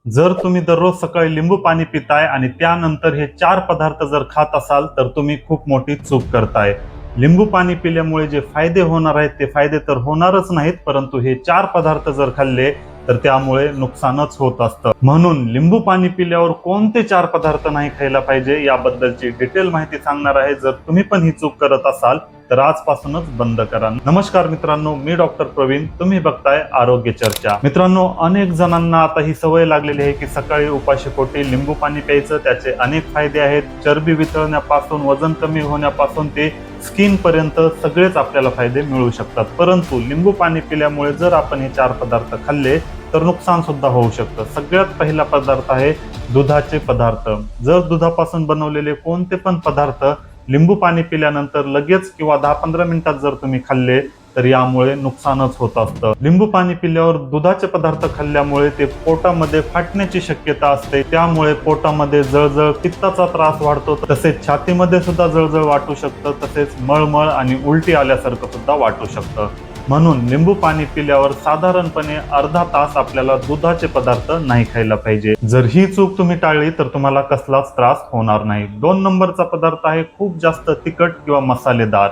जर तुम्ही दररोज सकाळी लिंबू पाणी पिताय आणि त्यानंतर हे 4 पदार्थ जर खात असाल तर तुम्ही खूप मोठी चूक करताय. लिंबू पाणी पिल्यामुळे जे फायदे होणार आहेत ते फायदे तर होणारच नाहीत, परंतु हे 4 पदार्थ जर खाल्ले तर त्यामुळे नुकसानच होत असतं. म्हणून लिंबू पाणी पिल्यावर कोणते 4 पदार्थ नाही खायला पाहिजे याबद्दलची डिटेल माहिती सांगणार आहे. जर तुम्ही पण ही चूक करत असाल तर आजपासूनच बंद करा. नमस्कार मित्रांनो, मी डॉक्टर प्रवीण. तुम्ही बघताय आरोग्य चर्चा. मित्रांनो, अनेक जणांना आता ही सवय लागलेली आहे की सकाळी उपाशीपोटी लिंबू पाणी प्यायचं. त्याचे अनेक फायदे आहेत. चरबी वितळण्यापासून, वजन कमी होण्यापासून ते स्किन पर्यंत सगळेच आपल्याला फायदे मिळू शकतात. परंतु लिंबू पाणी पिल्यामुळे जर आपण हे 4 पदार्थ खाल्ले तर नुकसान सुद्धा होऊ शकतं. सगळ्यात पहिला पदार्थ आहे दुधाचे पदार्थ. जर दुधापासून बनवलेले कोणते पण पदार्थ लिंबू पाणी पिल्यानंतर लगेच किंवा 10-15 मिनिटात जर तुम्ही खाल्ले तर यामुळे नुकसानच होत असतं. लिंबू पाणी पिल्यावर दुधाचे पदार्थ खाल्ल्यामुळे ते पोटामध्ये फाटण्याची शक्यता असते. त्यामुळे पोटामध्ये जळजळ, पित्ताचा त्रास वाढतो. तसेच छातीमध्ये सुद्धा जळजळ वाटू शकतं. तसेच मळमळ आणि उलटी आल्यासारखं सुद्धा वाटू शकतं. म्हणून लिंबू पाणी पिल्यावर साधारणपणे अर्धा तास आपल्याला दुधाचे पदार्थ नाही खायला पाहिजे. जर ही चूक तुम्ही टाळली तर तुम्हाला कसलाच त्रास होणार नाही. 2 नंबरचा पदार्थ आहे खूप जास्त तिखट किंवा मसालेदार.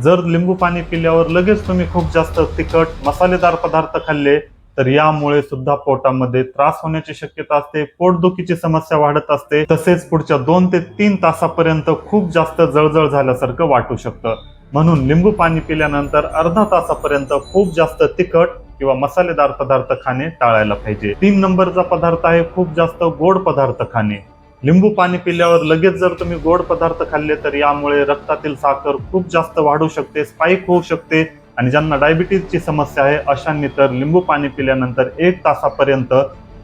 जर लिंबू पाणी पिल्यावर लगेच तुम्ही खूप जास्त तिखट, मसालेदार पदार्थ खाल्ले तर यामुळे सुद्धा पोटामध्ये त्रास होण्याची शक्यता असते. पोटदुखीची समस्या वाढत असते. तसेच पुढच्या 2 ते 3 तासापर्यंत खूप जास्त जळजळ झाल्यासारखं वाटू शकतं. म्हणून लिंबू पाणी पिल्यानंतर अर्धा तासापर्यंत खूप जास्त तिखट किंवा मसालेदार पदार्थ खाणे टाळायला पाहिजे. 3 नंबरचा पदार्थ आहे खूप जास्त गोड पदार्थ खाणे. लिंबू पाणी पिल्यावर लगेच जर तुम्ही गोड पदार्थ खाल्ले तर यामुळे रक्तातील साखर खूप जास्त वाढू शकते, स्पाइक होऊ शकते आणि ज्यांना डायबिटीजची समस्या आहे अशांनी तर लिंबू पाणी पिल्यानंतर 1 तासापर्यंत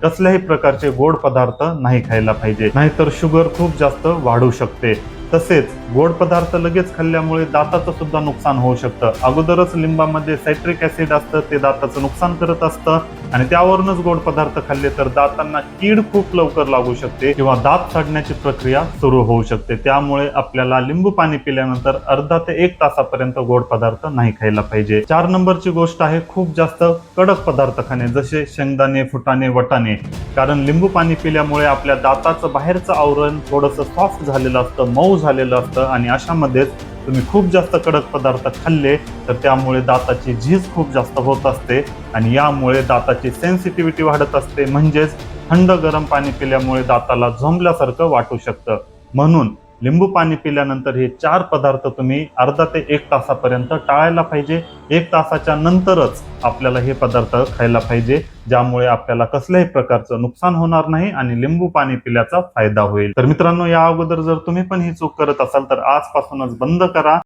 कसल्याही प्रकारचे गोड पदार्थ नाही खायला पाहिजे, नाहीतर शुगर खूप जास्त वाढू शकते. तसेच गोड पदार्थ लगेच खाल्ल्यामुळे दाताचं सुद्धा नुकसान होऊ शकतं. अगोदरच लिंबामध्ये सायट्रिक ऍसिड असतं, ते दाताचं नुकसान करत असतं आणि त्यावरूनच गोड पदार्थ खाल्ले तर दातांना कीड खूप लवकर लागू शकते किंवा दात सडण्याची प्रक्रिया सुरू होऊ शकते. त्यामुळे आपल्याला लिंबू पाणी पिल्यानंतर अर्धा ते 1 तासापर्यंत गोड पदार्थ नाही खायला पाहिजे. 4 नंबरची गोष्ट आहे खूप जास्त कडक पदार्थ खाणे, जसे शेंगदाणे, फुटाणे, वटाणे. कारण लिंबू पाणी पिल्यामुळे आपल्या दाताचं बाहेरचं आवरण थोडंसं सॉफ्ट झालेलं असतं, मऊ झालेलं असतं आणि अशामध्येच तुम्ही खूप जास्त कडक पदार्थ खाल्ले तर त्यामुळे दाताची झीज खूप जास्त होत असते आणि यामुळे दाताची सेन्सिटिव्हिटी वाढत असते. म्हणजेच थंड गरम पाणी पिल्यामुळे दाताला झोंबल्यासारखं वाटू शकतं. म्हणून लिंबू पाणी पिल्यानंतर हे 4 पदार्थ तुम्ही अर्धा ते 1 तासापर्यंत टाळायला पाहिजे. 1 तासाच्या नंतरच आपल्याला हे पदार्थ खायला पाहिजे, ज्यामुळे आपल्याला कसल्याही प्रकारचं नुकसान होणार नाही आणि लिंबू पाणी पिल्याचा फायदा होईल. तर मित्रांनो, या अगोदर जर तुम्ही पण ही चूक करत असाल तर आजपासूनच बंद करा.